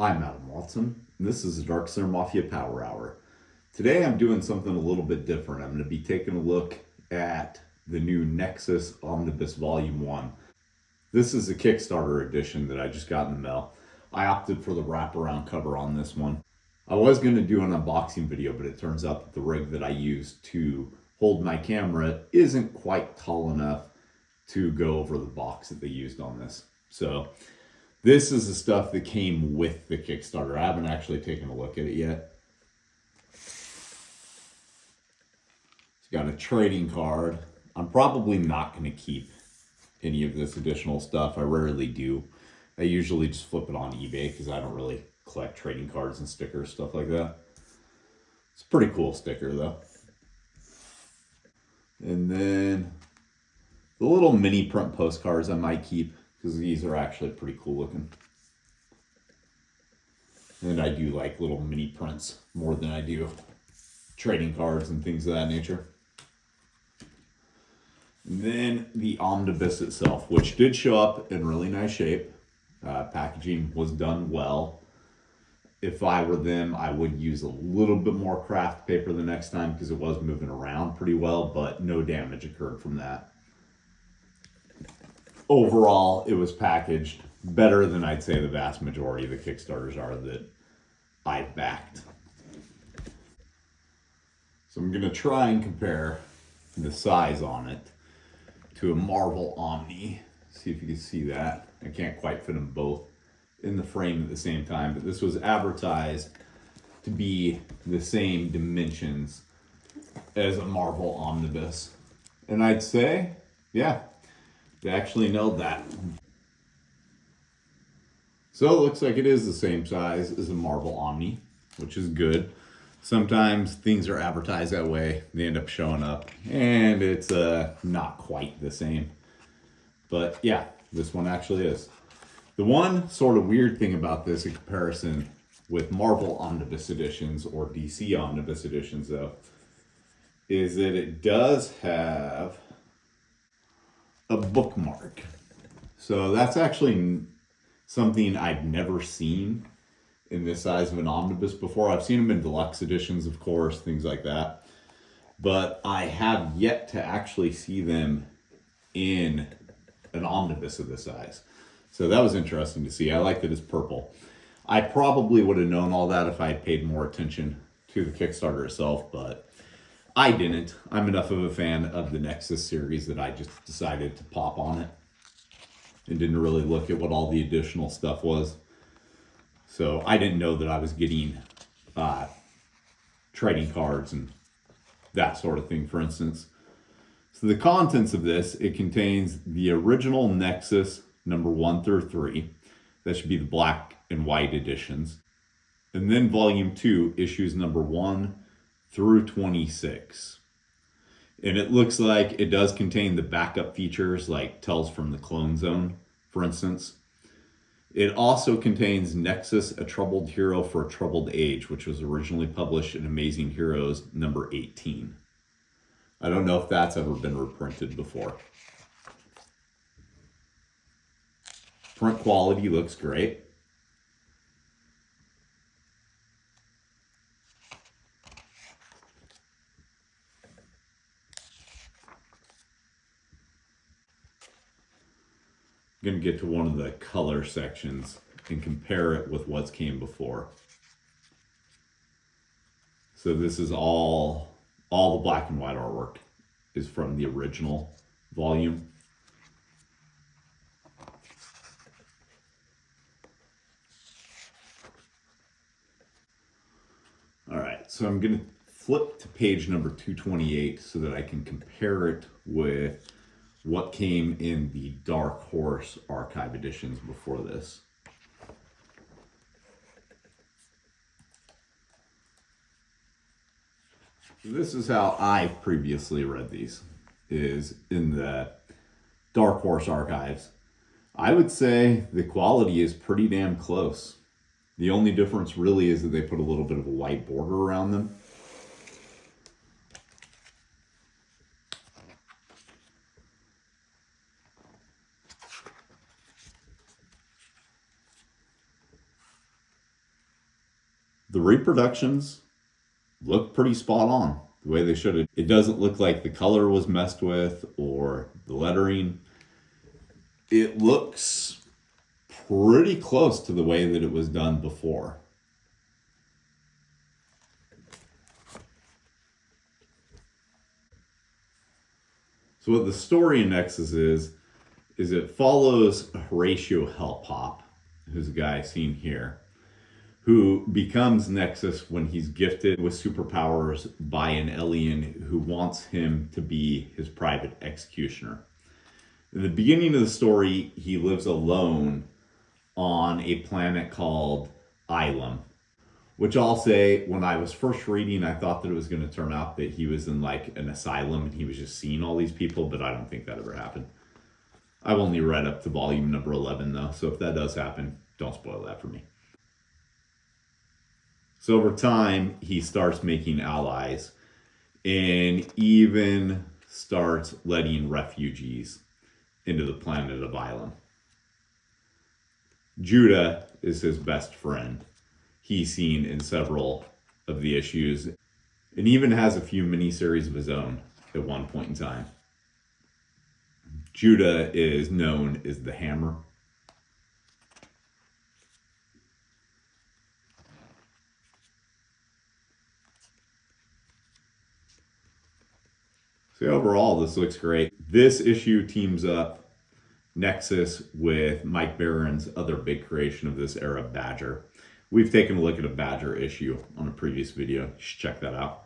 I'm Adam Watson, and this is the Dark Center Mafia Power Hour. Today I'm doing something a little bit different. I'm going to be taking a look at the new Nexus Omnibus Volume 1. This is a Kickstarter edition that I just got in the mail. I opted for the wraparound cover on this one. I was going to do an unboxing video, but it turns out that the rig that I use to hold my camera isn't quite tall enough to go over the box that they used on this. So this is the stuff that came with the Kickstarter. I haven't actually taken a look at it yet. It's got a trading card. I'm probably not going to keep any of this additional stuff. I rarely do. I usually just flip it on eBay because I don't really collect trading cards and stickers, stuff like that. It's a pretty cool sticker though. And then the little mini print postcards I might keep, because these are actually pretty cool looking. And I do like little mini prints more than I do trading cards and things of that nature. And then the Omnibus itself, which did show up in really nice shape. Packaging was done well. If I were them, I would use a little bit more craft paper the next time because it was moving around pretty well, but no damage occurred from that. Overall, it was packaged better than I'd say the vast majority of the Kickstarters are that I've backed. So I'm going to try and compare the size on it to a Marvel Omni. See if you can see that. I can't quite fit them both in the frame at the same time, but this was advertised to be the same dimensions as a Marvel Omnibus. And I'd say, yeah, they actually nailed that. So it looks like it is the same size as a Marvel Omni, which is good. Sometimes things are advertised that way, they end up showing up, and it's not quite the same. But yeah, this one actually is. The one sort of weird thing about this in comparison with Marvel Omnibus editions or DC Omnibus editions, though, is that it does have a bookmark. So that's actually something I've never seen in this size of an omnibus before. I've seen them in deluxe editions, of course, things like that. But I have yet to actually see them in an omnibus of this size. So that was interesting to see. I like that it's purple. I probably would have known all that if I had paid more attention to the Kickstarter itself, but I didn't. I'm enough of a fan of the Nexus series that I just decided to pop on it and didn't really look at what all the additional stuff was. So I didn't know that I was getting trading cards and that sort of thing, for instance. So the contents of this, it contains the original Nexus number 1 through 3. That should be the black and white editions. And then volume 2, issues number 1 through 26. And it looks like it does contain the backup features like Tells from the Clone Zone, for instance. It also contains Nexus, A Troubled Hero for a Troubled Age, which was originally published in Amazing Heroes number 18. I don't know if that's ever been reprinted before. Print quality looks great. I'm going to get to one of the color sections and compare it with what's came before. So this is all the black and white artwork is from the original volume. All right, so I'm going to flip to page number 228 so that I can compare it with what came in the Dark Horse archive editions before this. This is how I've previously read these, is in the Dark Horse archives. I would say the quality is pretty damn close. The only difference really is that they put a little bit of a white border around them. The reproductions look pretty spot on the way they should. It doesn't look like the color was messed with or the lettering. It looks pretty close to the way that it was done before. So what the story in Nexus is it follows Horatio Hellpop, who's a guy seen here, who becomes Nexus when he's gifted with superpowers by an alien who wants him to be his private executioner. In the beginning of the story, he lives alone on a planet called Ilum, which I'll say, when I was first reading, I thought that it was going to turn out that he was in like an asylum and he was just seeing all these people, but I don't think that ever happened. I've only read up to volume number 11 though, so if that does happen, don't spoil that for me. So over time, he starts making allies and even starts letting refugees into the planet of Ilum. Judah is his best friend. He's seen in several of the issues and even has a few miniseries of his own at one point in time. Judah is known as the Hammer. So overall, this looks great. This issue teams up Nexus with Mike Barron's other big creation of this era, Badger. We've taken a look at a Badger issue on a previous video. You should check that out.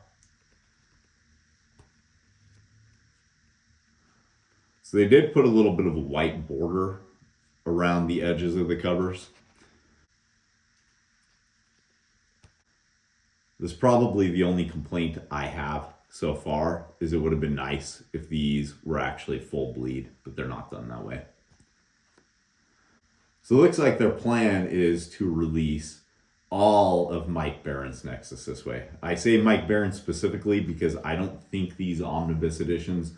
So they did put a little bit of a white border around the edges of the covers. This is probably the only complaint I have so far, is it would have been nice if these were actually full bleed, but they're not done that way. So it looks like their plan is to release all of Mike Barron's Nexus this way. I say Mike Barron specifically because I don't think these Omnibus editions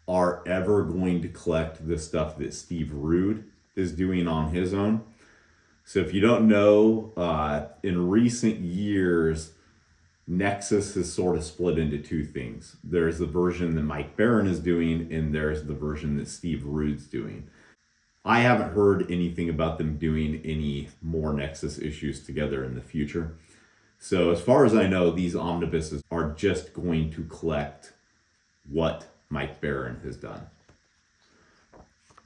are ever going to collect the stuff that Steve Rude is doing on his own. So if you don't know, in recent years, Nexus is sort of split into two things. There's the version that Mike Barron is doing, and there's the version that Steve Rude's doing. I haven't heard anything about them doing any more Nexus issues together in the future. So as far as I know, these omnibuses are just going to collect what Mike Barron has done.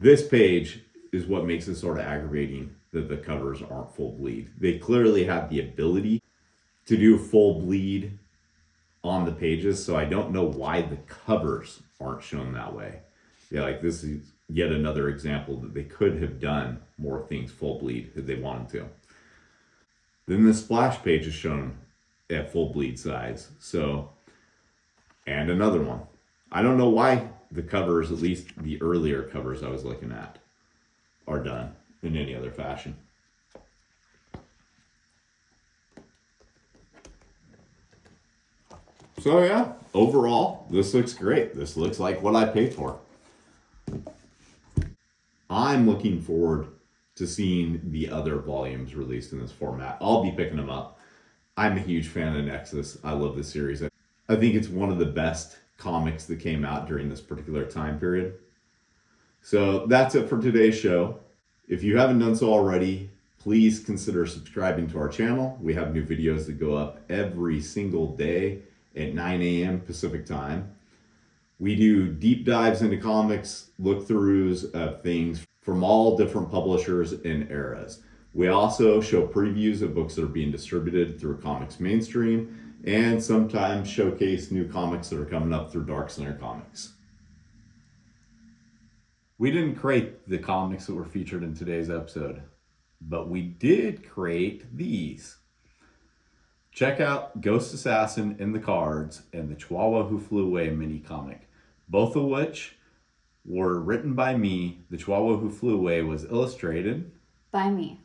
This page is what makes it sort of aggravating that the covers aren't full bleed. They clearly have the ability to do full bleed on the pages, so I don't know why the covers aren't shown that way. Yeah, like this is yet another example that they could have done more things full bleed if they wanted to. Then the splash page is shown at full bleed size. So, and another one. I don't know why the covers, at least the earlier covers I was looking at, are done in any other fashion. So yeah, overall, this looks great. This looks like what I paid for. I'm looking forward to seeing the other volumes released in this format. I'll be picking them up. I'm a huge fan of Nexus. I love this series. I think it's one of the best comics that came out during this particular time period. So that's it for today's show. If you haven't done so already, please consider subscribing to our channel. We have new videos that go up every single day at 9 a.m. Pacific time. We do deep dives into comics, look-throughs of things from all different publishers and eras. We also show previews of books that are being distributed through Comics Mainstream, and sometimes showcase new comics that are coming up through Dark Center Comics. We didn't create the comics that were featured in today's episode, but we did create these. Check out Ghost Assassin in the Cards and the Chihuahua Who Flew Away mini comic, both of which were written by me. The Chihuahua Who Flew Away was illustrated by me.